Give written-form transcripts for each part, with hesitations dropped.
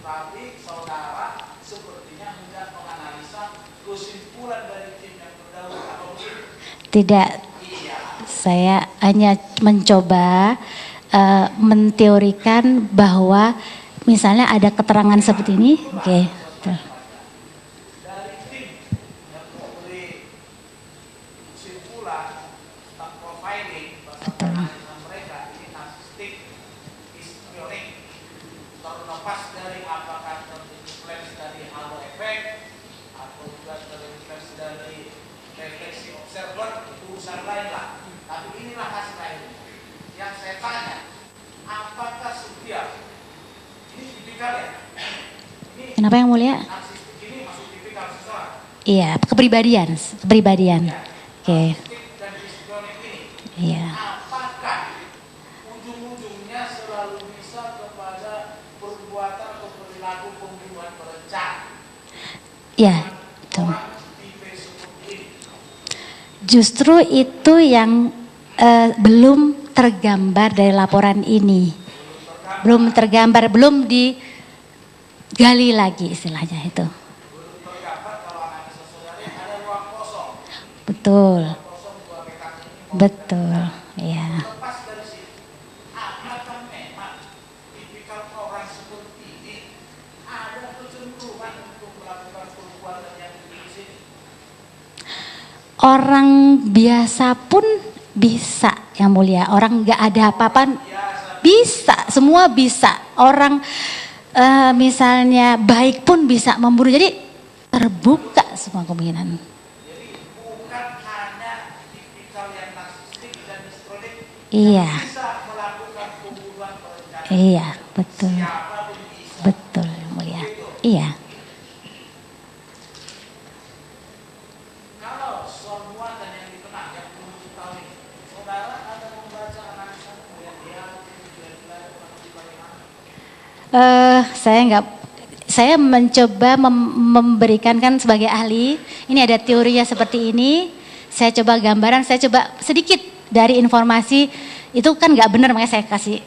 Tapi saudara sepertinya hendak menganalisa kesimpulan dari tim yang terdahulu atau mungkin tidak. Saya hanya mencoba menteorikan bahwa misalnya ada keterangan seperti ini, oke. Dari tim yang memberi kesimpulan tentang profiling bahasa analisis mereka ini narsistik, histrionik, terlepas dari apakah terinfluence dari halo efek atau juga terinfluence dari refleksi observer, itu urusan lain lah. Tapi inilah hasil akhirnya. Yang saya tanya, apakah setiap ini tipikal ya? Kenapa yang mulia? Narsistik ini masuk tipikal seseorang. Iya, kepribadian. Ya, Oke. narsistik dan histrionik ini. Iya. Apakah ujung-ujungnya selalu bisa kepada perbuatan atau perilaku pembunuhan berencana? Ya, betul. Orang tipe seperti ini. Justru itu yang belum tergambar dari laporan ini. Belum tergambar, belum digali lagi istilahnya itu. Belum tergambar kalau analisa saudara ada ruang kosong. Betul, Kosong dua petak ini. betul, ya. Lepas dari situ, apakah memang tipikal orang seperti ini ada kecenderungan untuk melakukan perbuatan yang di sini? Orang biasa pun bisa, yang mulia. Orang nggak ada apa-apa bisa, semua bisa. Orang misalnya baik pun bisa membunuh. Jadi terbuka semua kemungkinan. Jadi bukan hanya tipikal yang narsistik dan histrionik Iya, bisa melakukan pembunuhan berencana. iya, betul, Siapapun bisa. betul, yang mulia. Iya. Kalau semua dan yang dikenal yang belum diketahui, saudara ada membaca analisa kemudian dia bagaimana? Saya mencoba memberikan kan sebagai ahli, ini ada teorinya seperti ini, saya coba gambaran, saya coba sedikit dari informasi, itu kan nggak benar, makanya saya kasih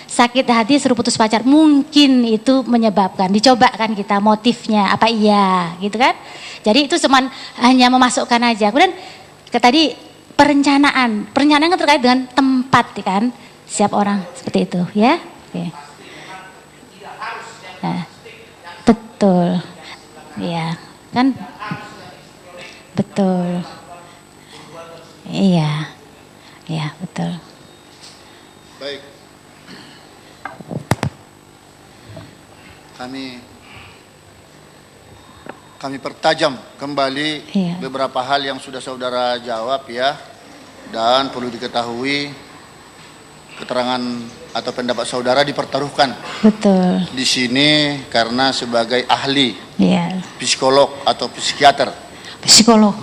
sakit hati suruh putus pacar, mungkin itu menyebabkan, dicoba kan kita motifnya, apa iya gitu kan, jadi itu cuman hanya memasukkan aja. Kemudian tadi perencanaan kan terkait dengan tempat kan, siap orang seperti itu ya. Oke. Nah, betul, iya kan, betul, iya, iya betul. Baik, kami pertajam kembali beberapa hal yang sudah saudara jawab ya, dan perlu diketahui keterangan atau pendapat saudara dipertaruhkan. Betul. Di sini karena sebagai ahli, psikolog atau psikiater. Psikolog.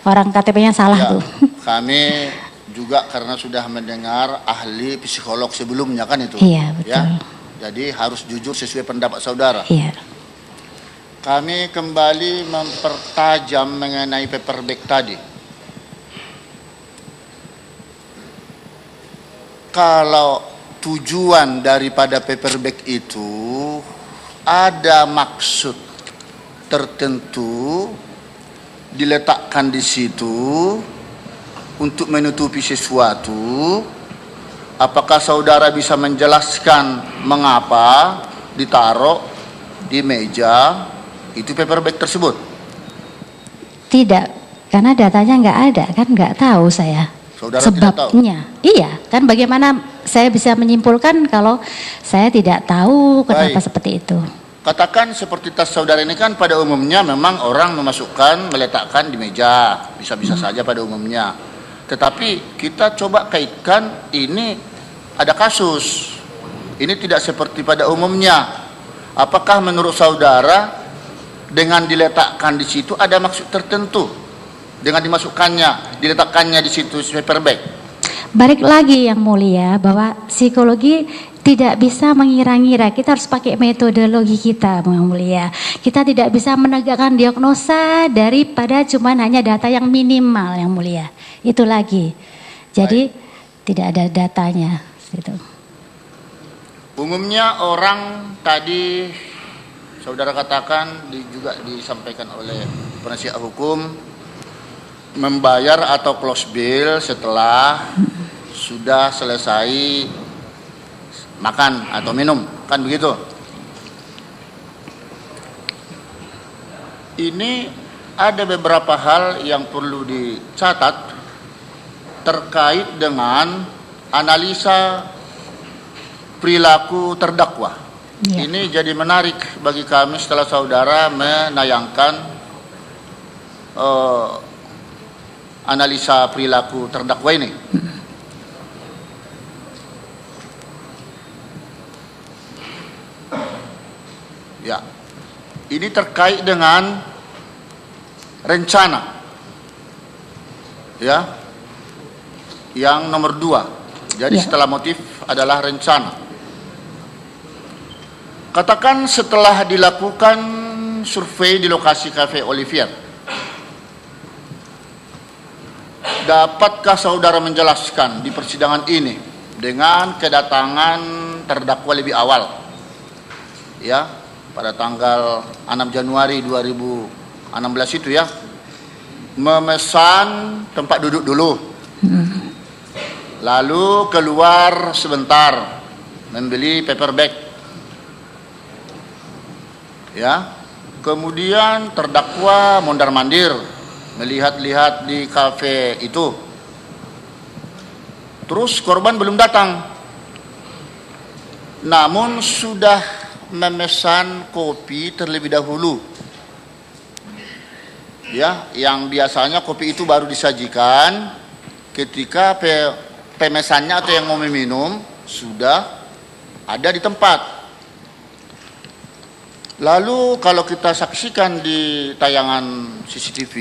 Orang KTP-nya salah tuh. Kami juga karena sudah mendengar ahli psikolog sebelumnya kan itu. Iya betul. Ya, jadi harus jujur sesuai pendapat saudara. Iya. Kami kembali mempertajam mengenai paperback tadi. Kalau tujuan daripada paperback itu ada maksud tertentu diletakkan di situ untuk menutupi sesuatu, apakah saudara bisa menjelaskan mengapa ditaruh di meja itu paperback tersebut? Tidak, karena datanya nggak ada kan, nggak tahu saya. Saudara sebabnya. Iya, kan bagaimana saya bisa menyimpulkan kalau saya tidak tahu kenapa seperti itu. Katakan seperti tas saudara ini kan pada umumnya memang orang memasukkan, meletakkan di meja, bisa-bisa saja pada umumnya. Tetapi kita coba kaitkan, ini ada kasus. Ini tidak seperti pada umumnya. Apakah menurut saudara dengan diletakkan di situ ada maksud tertentu? Dengan dimasukkannya, diletakkannya di situ paperback. Balik lagi yang mulia, bahwa psikologi tidak bisa mengira-ngira, kita harus pakai metodologi kita yang mulia. Kita tidak bisa menegakkan diagnosa daripada cuma hanya data yang minimal yang mulia. Itu lagi. Jadi tidak ada datanya gitu. Umumnya orang tadi saudara katakan juga disampaikan oleh penasihat hukum membayar atau close bill setelah sudah selesai makan atau minum, kan begitu? Ini ada beberapa hal yang perlu dicatat terkait dengan analisa perilaku terdakwa. Ya. Ini jadi menarik bagi kami setelah saudara menayangkan analisa perilaku terdakwa ini. Ya, ini terkait dengan rencana, ya, yang nomor 2. Jadi Ya. setelah motif adalah rencana. Katakan setelah dilakukan survei di lokasi Cafe Olivier, dapatkah saudara menjelaskan di persidangan ini dengan kedatangan terdakwa lebih awal, ya, pada tanggal 6 Januari 2016 itu ya, memesan tempat duduk dulu, lalu keluar sebentar membeli paper bag, ya, kemudian terdakwa mondar-mandir melihat-lihat di kafe itu, terus korban belum datang, namun sudah memesan kopi terlebih dahulu, ya, yang biasanya kopi itu baru disajikan ketika pemesannya atau yang mau minum sudah ada di tempat. Lalu kalau kita saksikan di tayangan CCTV,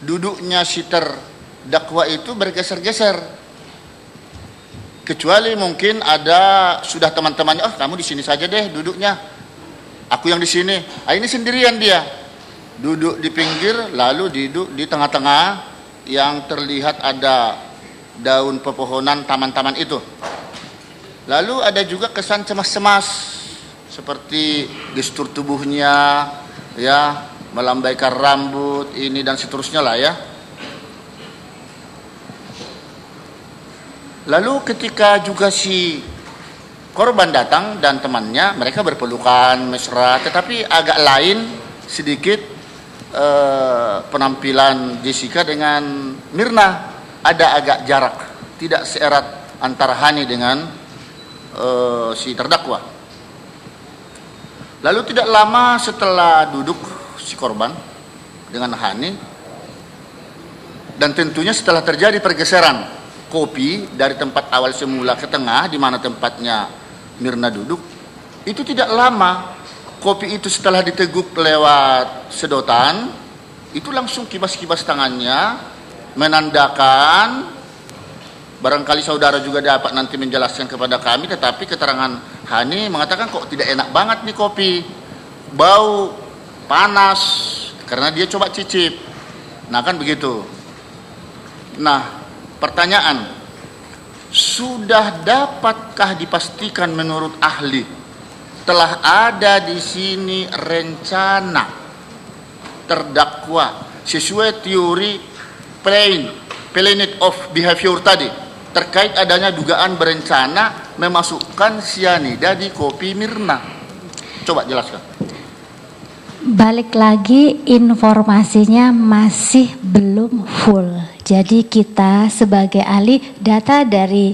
duduknya si terdakwa itu bergeser-geser. Kecuali mungkin ada sudah teman-temannya, oh kamu di sini saja deh duduknya, aku yang di sini. Ah, ini sendirian dia, duduk di pinggir, lalu duduk di tengah-tengah yang terlihat ada daun pepohonan taman-taman itu. Lalu ada juga kesan cemas-cemas, seperti gestur tubuhnya, ya, melambaikan rambut ini dan seterusnya lah ya. Lalu ketika juga si korban datang dan temannya, mereka berpelukan mesra, tetapi agak lain sedikit penampilan Jessica dengan Mirna, ada agak jarak, tidak seerat antara Hani dengan si terdakwa. Lalu tidak lama setelah duduk si korban dengan Hani, dan tentunya setelah terjadi pergeseran kopi dari tempat awal semula ke tengah di mana tempatnya Mirna duduk, itu tidak lama kopi itu setelah diteguk lewat sedotan, itu langsung kibas-kibas tangannya menandakan, barangkali saudara juga dapat nanti menjelaskan kepada kami, tetapi keterangan Hani mengatakan kok tidak enak banget nih kopi, bau, panas, karena dia coba cicip. Nah kan begitu. Nah, pertanyaan, sudah dapatkah dipastikan menurut ahli telah ada di sini rencana terdakwa sesuai teori planet of behavior tadi terkait adanya dugaan berencana memasukkan sianida di kopi Mirna? Coba jelaskan. Balik lagi, informasinya masih belum full. Jadi kita sebagai ahli, data dari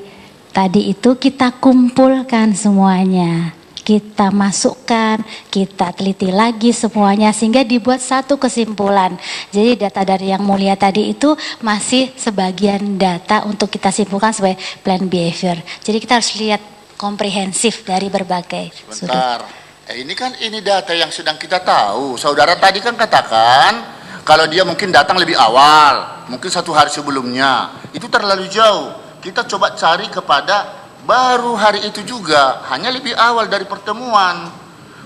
tadi itu kita kumpulkan semuanya. Kita masukkan, kita teliti lagi semuanya sehingga dibuat satu kesimpulan. Jadi data dari yang mulia tadi itu masih sebagian data untuk kita simpulkan sebagai plan behavior. Jadi kita harus lihat komprehensif dari berbagai sudut. Sebentar. Ini data yang sedang kita tahu. Saudara tadi kan katakan kalau dia mungkin datang lebih awal, mungkin 1 hari sebelumnya. Itu terlalu jauh. Kita coba cari kepada baru hari itu juga, hanya lebih awal dari pertemuan.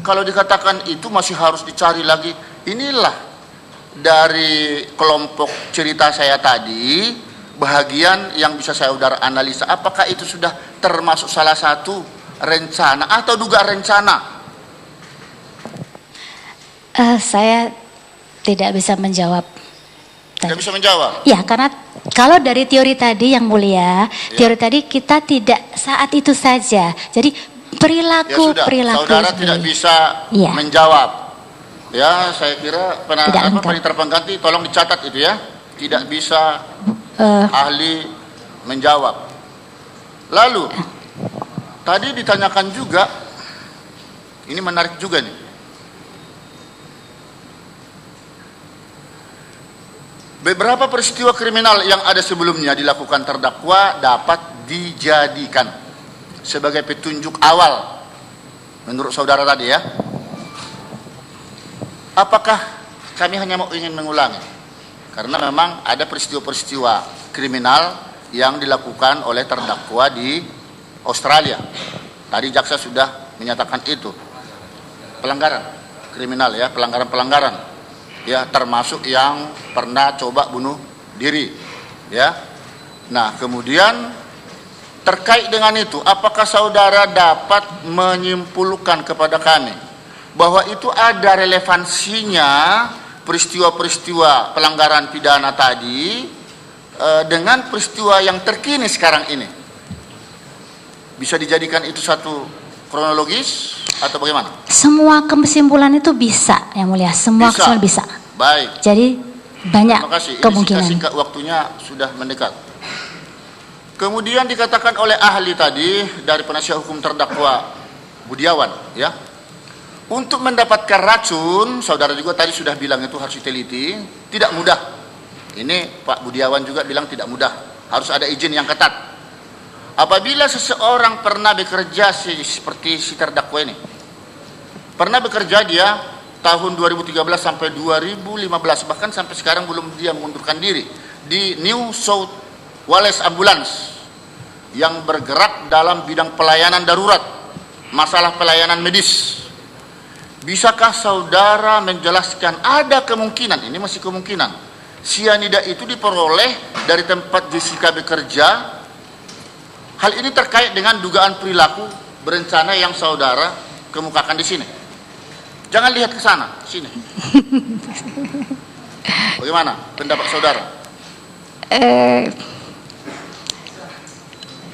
Kalau dikatakan itu masih harus dicari lagi. Inilah dari kelompok cerita saya tadi, bahagian yang bisa saudara analisa apakah itu sudah termasuk salah satu rencana atau dugaan rencana? Saya tidak bisa menjawab. Tidak bisa menjawab? Ya, karena kalau dari teori tadi yang mulia, teori tadi kita tidak saat itu saja. Jadi perilaku saudara seperti tidak bisa menjawab. Ya, saya kira panitera pengganti tolong dicatat itu ya. Tidak bisa ahli menjawab. Lalu tadi ditanyakan juga, ini menarik juga nih. Beberapa peristiwa kriminal yang ada sebelumnya dilakukan terdakwa dapat dijadikan sebagai petunjuk awal menurut saudara tadi ya. Apakah kami hanya ingin mengulangi? Karena memang ada peristiwa-peristiwa kriminal yang dilakukan oleh terdakwa di Australia. Tadi jaksa sudah menyatakan itu. Pelanggaran kriminal ya, pelanggaran-pelanggaran. Ya, termasuk yang pernah coba bunuh diri. Ya. Nah, kemudian terkait dengan itu, apakah saudara dapat menyimpulkan kepada kami bahwa itu ada relevansinya peristiwa-peristiwa pelanggaran pidana tadi dengan peristiwa yang terkini sekarang ini? Bisa dijadikan itu satu kronologis atau bagaimana? Semua kesimpulan itu bisa, yang mulia. Semua kesimpulan bisa. Baik. Jadi banyak Terima kasih. kemungkinan. Singkat waktunya sudah mendekat. Kemudian dikatakan oleh ahli tadi dari penasihat hukum terdakwa Budiawan, ya, untuk mendapatkan racun, saudara juga tadi sudah bilang itu harus diteliti, tidak mudah. Ini Pak Budiawan juga bilang tidak mudah, harus ada izin yang ketat. Apabila seseorang pernah bekerja seperti si terdakwa ini, pernah bekerja dia tahun 2013 sampai 2015, bahkan sampai sekarang belum dia mengundurkan diri di New South Wales Ambulance yang bergerak dalam bidang pelayanan darurat, masalah pelayanan medis. Bisakah saudara menjelaskan ada kemungkinan, ini masih kemungkinan, sianida itu diperoleh dari tempat Jessica bekerja? Hal ini terkait dengan dugaan perilaku berencana yang saudara kemukakan di sini. Jangan lihat ke sana, sini. Bagaimana pendapat saudara?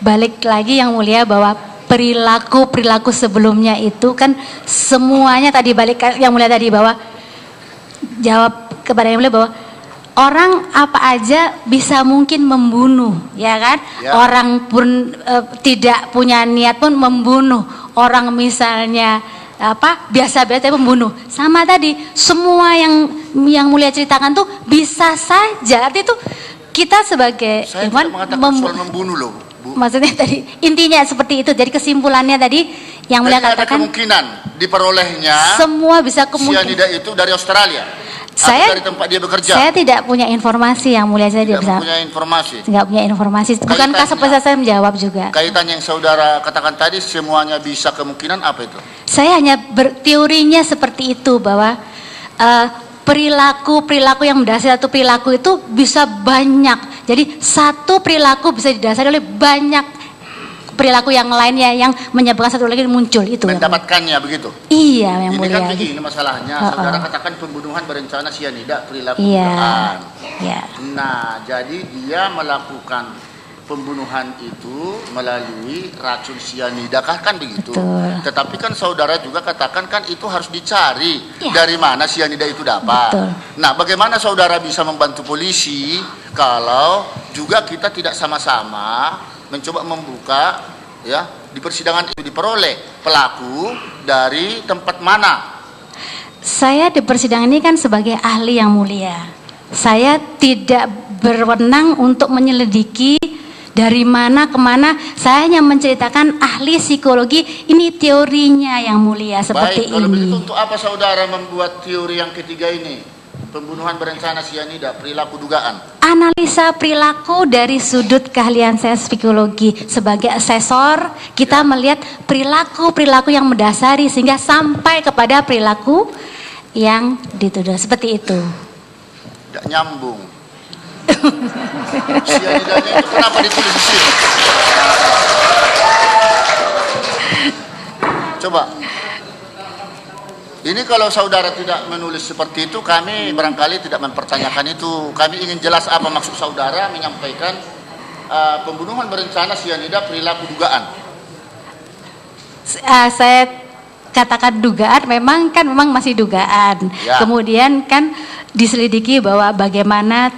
Balik lagi yang mulia bahwa perilaku sebelumnya itu kan semuanya tadi balik yang mulia tadi bahwa jawab kepada yang mulia bahwa orang apa aja bisa mungkin membunuh, ya kan? Ya. Orang pun tidak punya niat pun membunuh. Orang misalnya biasa-biasa membunuh. Sama tadi semua yang mulia ceritakan tuh bisa saja. Artinya itu kita sebagai ilmuwan membunuh loh, Bu. Maksudnya tadi intinya seperti itu. Jadi kesimpulannya tadi yang mulia katakan ada kemungkinan diperolehnya semua bisa kemungkinan sianida itu dari Australia. Saya dari tempat dia bekerja. Saya tidak punya informasi yang mulia, saya tidak bisa. Punya informasi. Tidak punya informasi. Bukankah seperti saya menjawab juga? Kaitan yang saudara katakan tadi semuanya bisa kemungkinan apa itu? Saya hanya berteorinya seperti itu bahwa perilaku yang mendasari satu perilaku itu bisa banyak. Jadi satu perilaku bisa didasari oleh banyak perilaku yang lainnya yang menyebabkan satu lagi muncul itu. Mendapatkannya begitu? Iya, yang mulia. Ini kan begini masalahnya. Saudara katakan pembunuhan berencana sianida perilaku dugaan. Iya. Nah, jadi dia melakukan pembunuhan itu melalui racun sianida kan begitu. Betul. Tetapi kan saudara juga katakan kan itu harus dicari dari mana sianida itu dapat. Betul. Nah, bagaimana saudara bisa membantu polisi kalau juga kita tidak sama-sama mencoba membuka ya di persidangan itu diperoleh pelaku dari tempat mana? Saya di persidangan ini kan sebagai ahli yang mulia. Saya tidak berwenang untuk menyelidiki dari mana kemana. Saya hanya menceritakan ahli psikologi, ini teorinya yang mulia seperti ini. Baik, kalau begitu untuk apa saudara membuat teori yang ketiga ini? Pembunuhan berencana sianida, perilaku dugaan. Analisa perilaku dari sudut keahlian saya psikologi sebagai asesor, kita melihat perilaku yang mendasari sehingga sampai kepada perilaku yang dituduh seperti itu. Tidak nyambung. Sianidanya itu kenapa ditulis di sini? Coba. Ini kalau saudara tidak menulis seperti itu, kami barangkali tidak mempertanyakan itu. Kami ingin jelas apa maksud saudara menyampaikan pembunuhan berencana sianida perilaku dugaan. Saya katakan dugaan, memang masih dugaan. Ya. Kemudian kan diselidiki bahwa bagaimana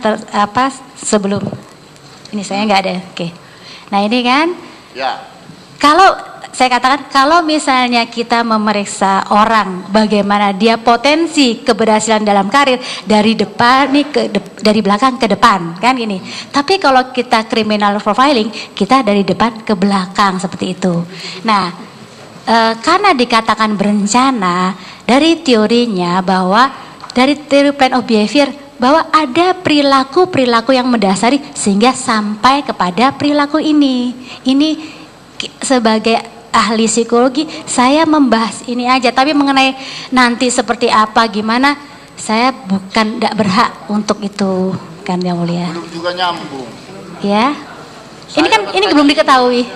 sebelum ini saya nggak ada. Oke. Nah ini kan, Ya. kalau saya katakan kalau misalnya kita memeriksa orang bagaimana dia potensi keberhasilan dalam karir dari depan nih dari belakang ke depan kan gini. Tapi kalau kita criminal profiling kita dari depan ke belakang seperti itu. Nah, karena dikatakan berencana dari teorinya bahwa dari teori plan of behavior bahwa ada perilaku yang mendasari sehingga sampai kepada perilaku ini. Ini sebagai ahli psikologi saya membahas ini aja, tapi mengenai nanti seperti apa gimana saya tidak berhak untuk itu kan Yang Mulia. Belum juga nyambung. Ya. Ini belum diketahui.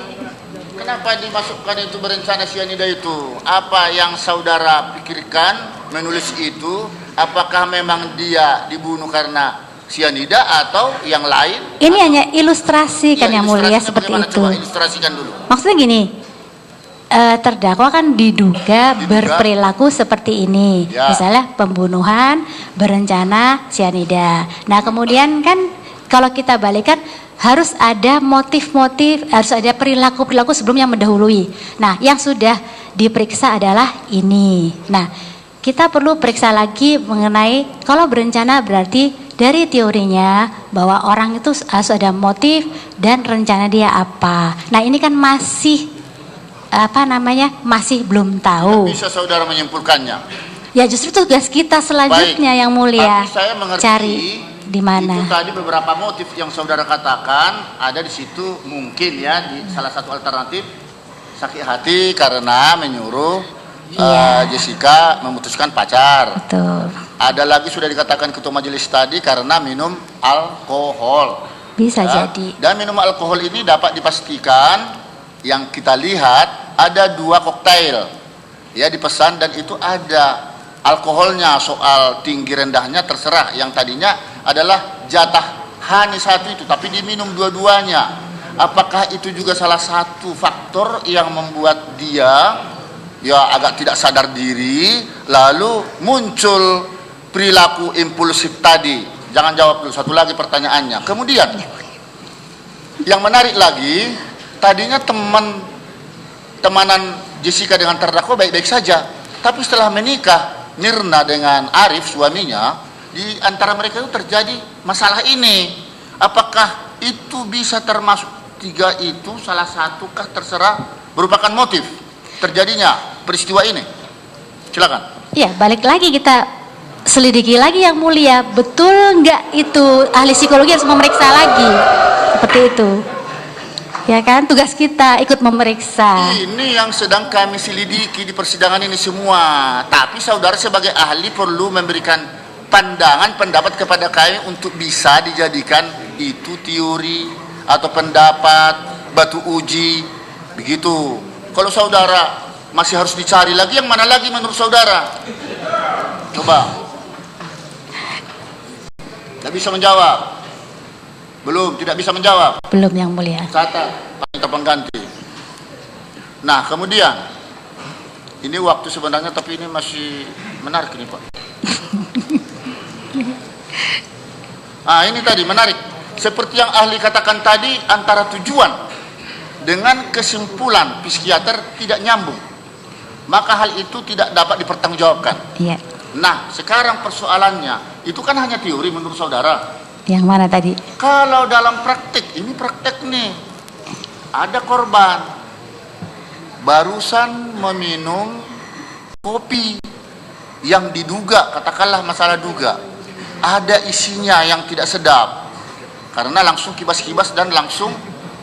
Kenapa dimasukkan itu berencana sianida itu? Apa yang saudara pikirkan menulis itu? Apakah memang dia dibunuh karena sianida atau yang lain? Ini hanya ilustrasi kan Yang Mulia seperti itu. Coba ilustrasikan dulu. Maksudnya gini, terdakwa kan diduga berperilaku seperti ini, ya. Misalnya pembunuhan berencana sianida. Nah kemudian kan kalau kita balikan harus ada motif-motif, harus ada perilaku-perilaku sebelum yang mendahului. Nah yang sudah diperiksa adalah ini. Nah kita perlu periksa lagi mengenai kalau berencana berarti dari teorinya bahwa orang itu harus ada motif dan rencana dia apa. Nah ini kan masih masih belum tahu. Bisa saudara menyimpulkannya? Ya justru tugas kita selanjutnya Yang Mulia. Tapi saya mengerti cari di mana. Itu tadi beberapa motif yang saudara katakan ada di situ, mungkin ya di salah satu alternatif sakit hati karena menyuruh Jessica memutuskan pacar. Betul. Ada lagi sudah dikatakan ketua majelis tadi karena minum alkohol. Bisa ya. jadi. Dan minum alkohol ini dapat dipastikan yang kita lihat ada 2 koktail ya dipesan dan itu ada alkoholnya. Soal tinggi rendahnya terserah, yang tadinya adalah jatah hanya 1 itu tapi diminum dua-duanya. Apakah itu juga salah satu faktor yang membuat dia ya agak tidak sadar diri lalu muncul perilaku impulsif tadi? Jangan jawab dulu, satu lagi pertanyaannya. Kemudian yang menarik lagi, tadinya temanan Jessica dengan terdakwa baik-baik saja, tapi setelah menikah Mirna dengan Arif suaminya, di antara mereka itu terjadi masalah ini. Apakah itu bisa termasuk 3 itu salah satukah terserah merupakan motif terjadinya peristiwa ini? Silakan. Ya, balik lagi kita selidiki lagi Yang Mulia, betul nggak itu ahli psikologi harus memeriksa lagi seperti itu. Ya kan, tugas kita ikut memeriksa. Ini yang sedang kami selidiki di persidangan ini semua. Tapi saudara sebagai ahli perlu memberikan pandangan, pendapat kepada kami untuk bisa dijadikan itu teori atau pendapat, batu uji, begitu. Kalau saudara masih harus dicari lagi, yang mana lagi menurut saudara? Coba. Tidak bisa menjawab. Belum, tidak bisa menjawab. Belum Yang Mulia. Catat, minta pengganti. Nah, kemudian ini waktu sebenarnya tapi ini masih menarik ini, Pak. Ini tadi menarik. Seperti yang ahli katakan tadi, antara tujuan dengan kesimpulan psikiater tidak nyambung. Maka hal itu tidak dapat dipertanggungjawabkan. Iya. Nah, sekarang persoalannya, itu kan hanya teori menurut saudara. Yang mana tadi? Kalau dalam praktik, ini praktek nih, ada korban barusan meminum kopi yang diduga, katakanlah masalah duga, ada isinya yang tidak sedap, karena langsung kibas-kibas dan langsung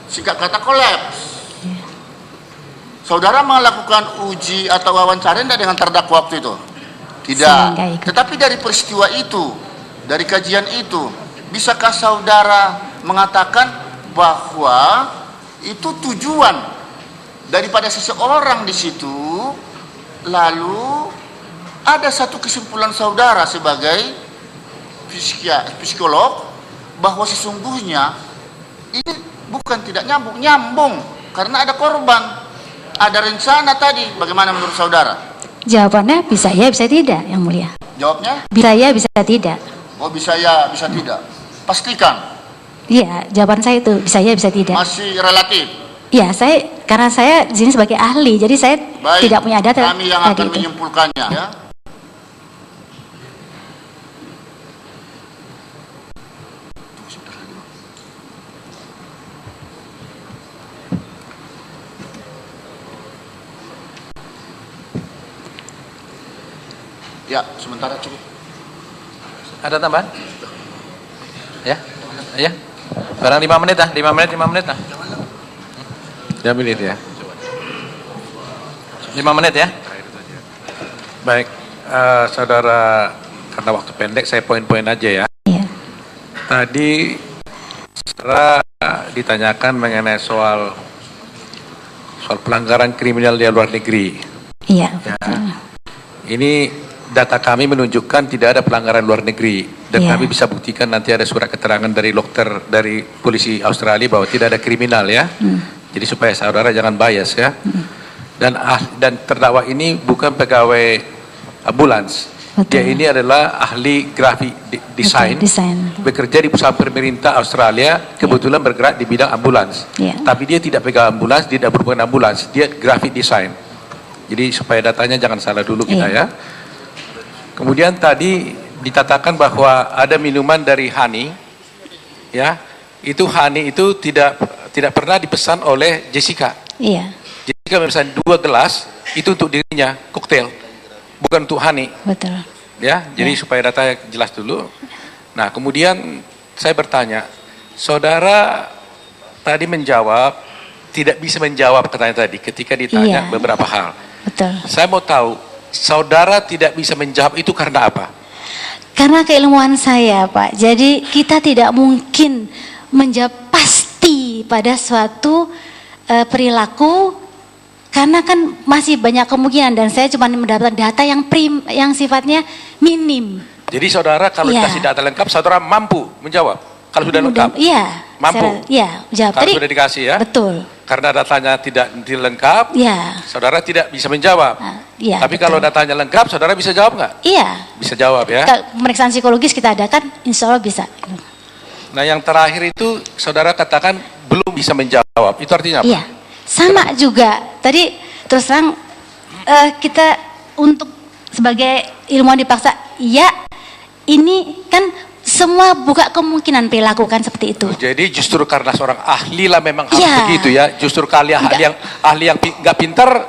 singkat kata kolaps. Saudara melakukan uji atau wawancara tidak dengan terdakwa waktu itu? Tidak. Tetapi dari peristiwa itu, dari kajian itu, bisakah saudara mengatakan bahwa itu tujuan daripada seseorang di situ Lalu ada satu kesimpulan saudara sebagai psikolog bahwa sesungguhnya ini bukan tidak nyambung karena ada korban, ada rencana tadi. Bagaimana menurut saudara? Jawabannya bisa ya, bisa tidak, Yang Mulia. Jawabnya? Bisa ya, bisa tidak. Oh, bisa ya, bisa tidak. Pastikan. Iya, jawaban saya itu bisa ya, bisa tidak. Masih relatif. Iya, karena saya di sini sebagai ahli, jadi saya Baik, tidak punya data. kami yang akan menyimpulkannya. Ya. Ya, sementara cukup. Ada tambahan? Ya, ya. Barang 5 menit lah, 5 menit lah. 5 menit ya. 5 menit ya. Baik, saudara, karena waktu pendek saya poin-poin aja ya. Iya. Tadi saudara ditanyakan mengenai soal pelanggaran kriminal di luar negeri. Iya. Ya. Ini data kami menunjukkan tidak ada pelanggaran luar negeri dan kami bisa buktikan nanti ada surat keterangan dari dokter dari polisi Australia bahwa tidak ada kriminal ya. Jadi supaya saudara jangan bias ya. Dan terdakwa ini bukan pegawai ambulans. Dia ini adalah ahli grafik desain. Bekerja di perusahaan pemerintah Australia, kebetulan bergerak di bidang ambulans. Tapi dia tidak pegang ambulans, dia tidak berhubungan ambulans, dia grafik desain. Jadi supaya datanya jangan salah dulu kita ya. Kemudian tadi dikatakan bahwa ada minuman dari Hani, ya, itu Hani itu tidak pernah dipesan oleh Jessica. Iya. Jessica memesan 2 gelas itu untuk dirinya, koktail, bukan untuk Hani. Betul. Ya, jadi supaya datanya jelas dulu. Nah, kemudian saya bertanya, saudara tadi menjawab tidak bisa menjawab katanya tadi ketika ditanya beberapa hal. Betul. Saya mau tahu, saudara tidak bisa menjawab itu karena apa? Karena keilmuan saya, Pak. Jadi kita tidak mungkin menjawab pasti pada suatu perilaku karena kan masih banyak kemungkinan dan saya cuma mendapatkan data yang sifatnya minim. Jadi saudara kalau dikasih data lengkap, saudara mampu menjawab. Kalau sudah lengkap? Iya. Mampu? Iya, jawab. Kalau sudah dikasih ya? Betul. Karena datanya tidak lengkap, saudara tidak bisa menjawab. Tapi betul. Kalau datanya lengkap, saudara bisa jawab nggak? Iya. Bisa jawab ya? Pemeriksaan psikologis kita adakan, insya Allah bisa. Nah yang terakhir itu, saudara katakan belum bisa menjawab. Itu artinya apa? Iya. Sama juga. Tadi terus terang kita untuk sebagai ilmuwan dipaksa, ya ini kan semua buka kemungkinan perilaku kan seperti itu. Jadi justru karena seorang ahli lah memang harus begitu ya. Justru kalian ahli yang nggak pintar,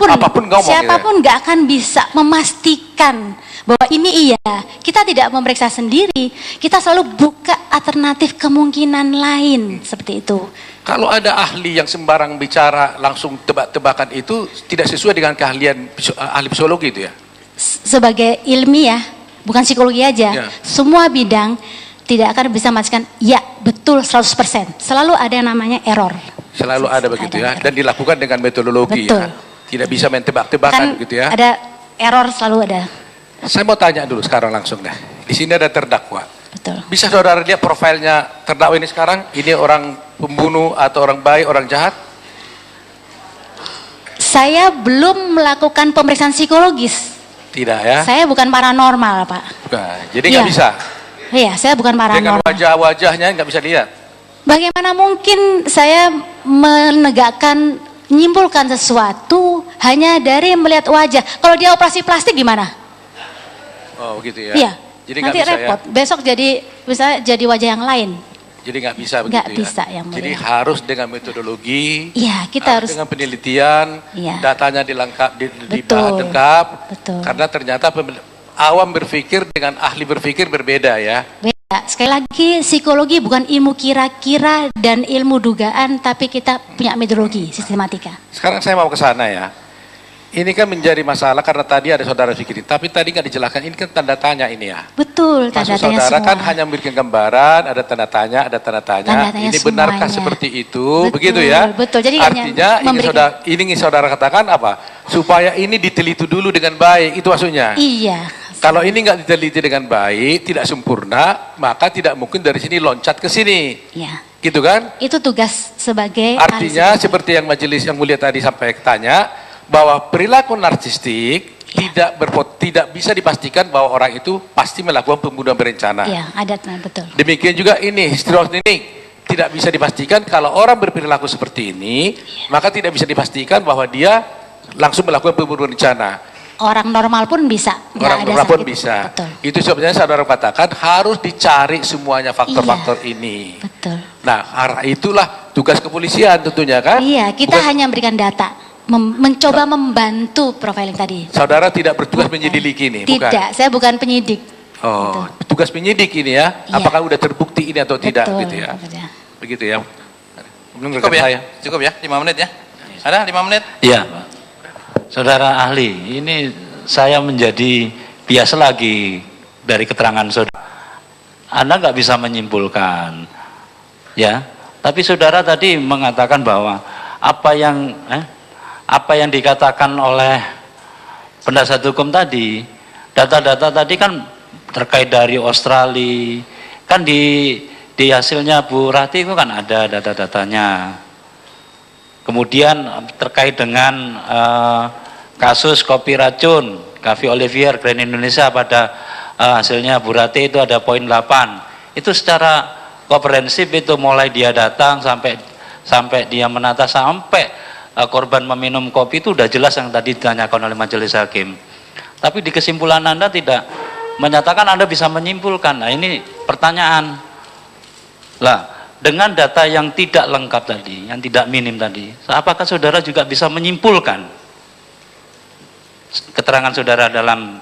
apapun nggak akan bisa memastikan bahwa ini iya. Kita tidak memeriksa sendiri. Kita selalu buka alternatif kemungkinan lain seperti itu. Kalau ada ahli yang sembarang bicara langsung tebak-tebakan itu tidak sesuai dengan keahlian ahli psikologi itu ya. Sebagai ilmiah, bukan psikologi aja, semua bidang tidak akan bisa memastikan ya betul 100%. Selalu ada yang namanya error. Selalu ada begitu ya, dan dilakukan dengan metodologi ya. Tidak bisa mentebak-tebakan gitu ya. Ada error, selalu ada. Saya mau tanya dulu sekarang langsung deh. Di sini ada terdakwa. Betul. Bisa saudara lihat profilnya terdakwa ini sekarang? Ini orang pembunuh atau orang baik, orang jahat? Saya belum melakukan pemeriksaan psikologis. Tidak ya? Saya bukan paranormal, Pak. Nah, jadi nggak bisa? Iya, saya bukan paranormal. Dengan wajah-wajahnya nggak bisa lihat? Bagaimana mungkin saya menyimpulkan sesuatu hanya dari melihat wajah? Kalau dia operasi plastik gimana? Oh gitu ya? Iya. Jadi nanti bisa repot. Ya? Besok bisa jadi wajah yang lain. Jadi nggak bisa begitu nggak bisa, ya? Yang jadi harus dengan metodologi. Iya, kita harus dengan penelitian, datanya dibahas lengkap. Betul. Karena ternyata awam berpikir dengan ahli berpikir berbeda ya. Beda. Sekali lagi, psikologi bukan ilmu kira-kira dan ilmu dugaan, tapi kita punya metodologi, sistematika. Sekarang saya mau ke sana ya. Ini kan menjadi masalah karena tadi ada saudara Fikri, tapi tadi nggak dijelaskan, ini kan tanda tanya ini ya. Betul, tanda Maksud tanya saudara semua. kan hanya memberikan gambaran, ada tanda tanya, ada tanda tanya. Tanda tanya Ini benarkah semuanya. seperti itu? Betul, Begitu ya? betul. Jadi artinya hanya memberikan- ini ingin saudara katakan apa? Supaya ini diteliti dulu dengan baik, itu maksudnya. Iya. Kalau ini nggak diteliti dengan baik, tidak sempurna, maka tidak mungkin dari sini loncat ke sini. Iya. Gitu kan? Itu tugas sebagai Artinya ahli seperti yang majelis yang mulia tadi sampai tanya, bahwa perilaku narsistik tidak bisa dipastikan bahwa orang itu pasti melakukan pembunuhan berencana. Iya, adatnya betul. Demikian juga ini histrionic tidak bisa dipastikan kalau orang berperilaku seperti ini, maka tidak bisa dipastikan bahwa dia langsung melakukan pembunuhan berencana. Orang normal pun bisa. Nggak Orang ada normal pun sakit. bisa. Betul. Itu sebabnya saudara katakan harus dicari semuanya faktor-faktor ini. Betul. Nah, itulah tugas kepolisian tentunya kan? Iya, kita Bukan- hanya memberikan data, mencoba membantu profiling tadi. Saudara tidak bertugas Bukan. menyelidiki ini, bukan? Tidak, saya bukan penyidik. Oh, tugas penyidik ini ya. Iya. Apakah udah terbukti ini atau tidak Betul, gitu ya? betul. Begitu ya. Cukup ya? Cukup ya? 5 menit ya? Ada 5 menit? Iya, Pak. Saudara ahli, ini saya menjadi bias lagi dari keterangan saudara. Anda nggak bisa menyimpulkan, ya. Tapi saudara tadi mengatakan bahwa apa yang dikatakan oleh penasihat hukum tadi, data-data tadi kan terkait dari Australia, kan di hasilnya Bu Rati itu kan ada data-datanya. Kemudian terkait dengan kasus kopi racun Cafe Olivier Grand Indonesia pada hasilnya Bu Rati itu ada poin 8. Itu secara komprehensif itu mulai dia datang sampai dia menata sampai korban meminum kopi itu udah jelas yang tadi ditanyakan oleh majelis hakim. Tapi di kesimpulan Anda tidak menyatakan Anda bisa menyimpulkan. Nah, ini pertanyaan. Lah, dengan data yang tidak lengkap tadi, yang tidak minim tadi, apakah saudara juga bisa menyimpulkan keterangan saudara dalam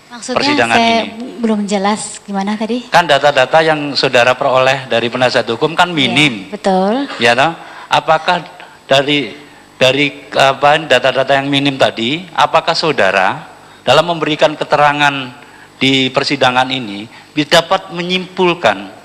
Maksudnya persidangan saya ini? belum jelas gimana tadi? Kan data-data yang saudara peroleh dari penasihat hukum kan minim. Iya, betul. Ya toh? Apakah dari data-data yang minim tadi, apakah saudara dalam memberikan keterangan di persidangan ini dapat menyimpulkan?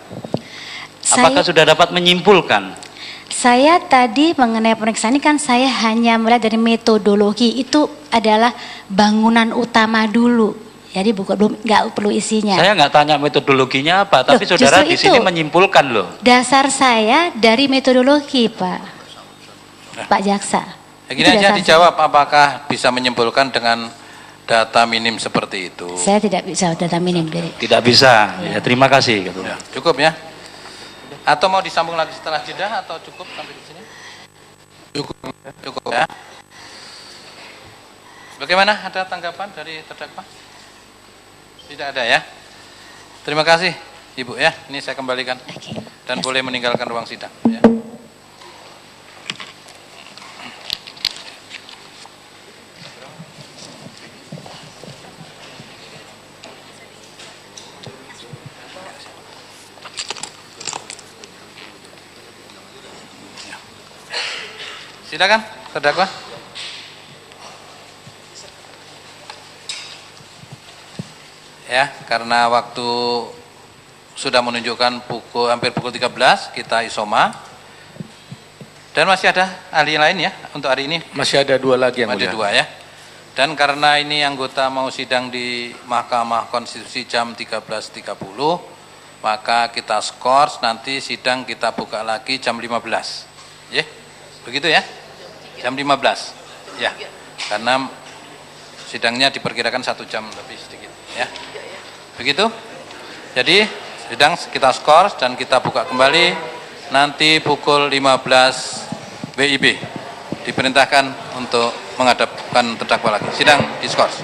Apakah sudah dapat menyimpulkan? Saya tadi mengenai pemeriksaan ini kan saya hanya melihat dari metodologi, itu adalah bangunan utama dulu. Jadi nggak perlu isinya. Saya nggak tanya metodologinya apa, tapi Loh, saudara justru di sini itu. menyimpulkan loh. Dasar saya dari metodologi, Pak Jaksa. Ya, gini Itu aja dasar dijawab, apakah bisa menyimpulkan dengan data minim seperti itu? Saya tidak bisa data minim dari. Tidak bisa. Ya, terima kasih. Gitu. Ya, cukup ya? Atau mau disambung lagi setelah jeda atau cukup sampai di sini? Cukup ya. Bagaimana, ada tanggapan dari terdakwa? Tidak ada ya? Terima kasih Ibu ya, ini saya kembalikan Oke. dan boleh meninggalkan ruang sidang ya. Silakan terdakwa. Ya, karena waktu sudah menunjukkan hampir pukul 13, kita isoma. Dan masih ada ahli lain ya untuk hari ini. Masih ada 2 lagi yang Ada mulia. 2 ya. Dan karena ini anggota mau sidang di Mahkamah Konstitusi jam 13.30, maka kita skors, nanti sidang kita buka lagi jam 15. Ya, begitu ya? Jam 15. Ya, karena sidangnya diperkirakan 1 jam lebih sedikit. Ya, begitu. Jadi sidang kita skors dan kita buka kembali nanti pukul 15 WIB. Diperintahkan untuk menghadapkan terdakwa lagi. Sidang diskors.